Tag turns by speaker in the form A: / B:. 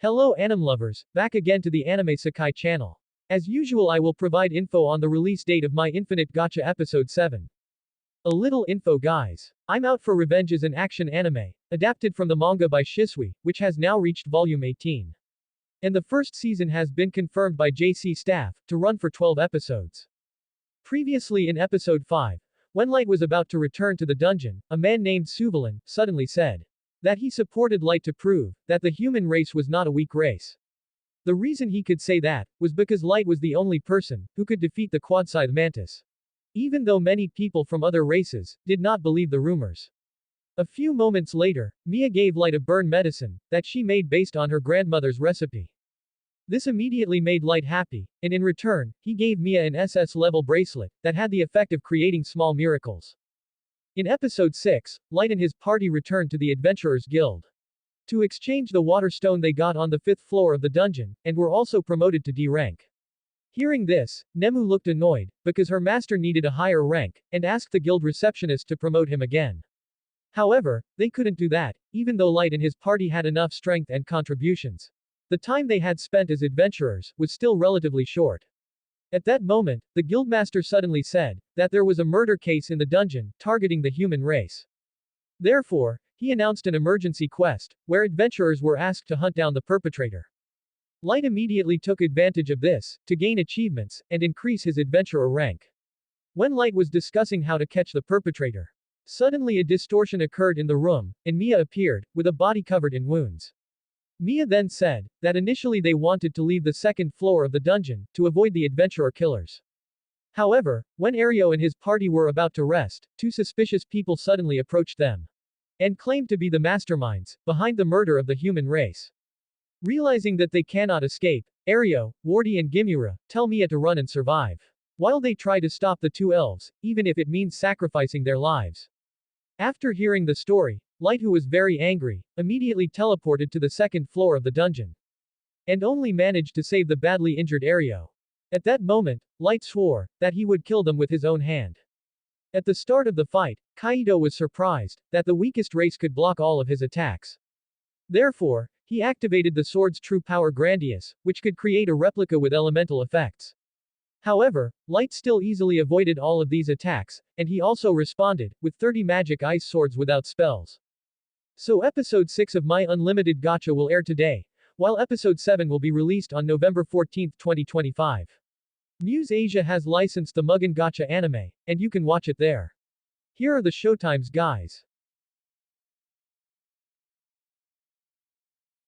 A: Hello anime lovers, back again to the Anime Sakai channel. As usual I will provide info on the release date of My Infinite Gacha episode 7. A little info guys. I'm Out for Revenge is an action anime, adapted from the manga by Shisui, which has now reached volume 18. And the first season has been confirmed by JC staff, to run for 12 episodes. Previously in episode 5, when Light was about to return to the dungeon, a man named Suvalin suddenly said that he supported Light to prove that the human race was not a weak race. The reason he could say that was because Light was the only person who could defeat the quad-scythe mantis. Even though many people from other races did not believe the rumors. A few moments later, Mia gave Light a burn medicine that she made based on her grandmother's recipe. This immediately made Light happy, and in return, he gave Mia an SS-level bracelet that had the effect of creating small miracles. In episode 6, Light and his party returned to the Adventurers Guild to exchange the water stone they got on the 5th floor of the dungeon, and were also promoted to D rank. Hearing this, Nemu looked annoyed, because her master needed a higher rank, and asked the guild receptionist to promote him again. However, they couldn't do that, even though Light and his party had enough strength and contributions. The time they had spent as adventurers was still relatively short. At that moment, the guildmaster suddenly said that there was a murder case in the dungeon, targeting the human race. Therefore, he announced an emergency quest, where adventurers were asked to hunt down the perpetrator. Light immediately took advantage of this, to gain achievements, and increase his adventurer rank. When Light was discussing how to catch the perpetrator, suddenly a distortion occurred in the room, and Mia appeared, with a body covered in wounds. Mia then said that initially they wanted to leave the 2nd floor of the dungeon, to avoid the adventurer killers. However, when Ario and his party were about to rest, 2 suspicious people suddenly approached them and claimed to be the masterminds behind the murder of the human race. Realizing that they cannot escape, Ario, Wardy and Gimura tell Mia to run and survive, while they try to stop the 2 elves, even if it means sacrificing their lives. After hearing the story, Light, who was very angry, immediately teleported to the 2nd floor of the dungeon. And only managed to save the badly injured Ario. At that moment, Light swore that he would kill them with his own hand. At the start of the fight, Kaido was surprised that the weakest race could block all of his attacks. Therefore, he activated the sword's true power Grandius, which could create a replica with elemental effects. However, Light still easily avoided all of these attacks, and he also responded with 30 magic ice swords without spells. So episode 6 of My Unlimited Gacha will air today, while episode 7 will be released on November 14, 2025. Muse Asia has licensed the Mugen Gacha anime, and you can watch it there. Here are the showtimes guys.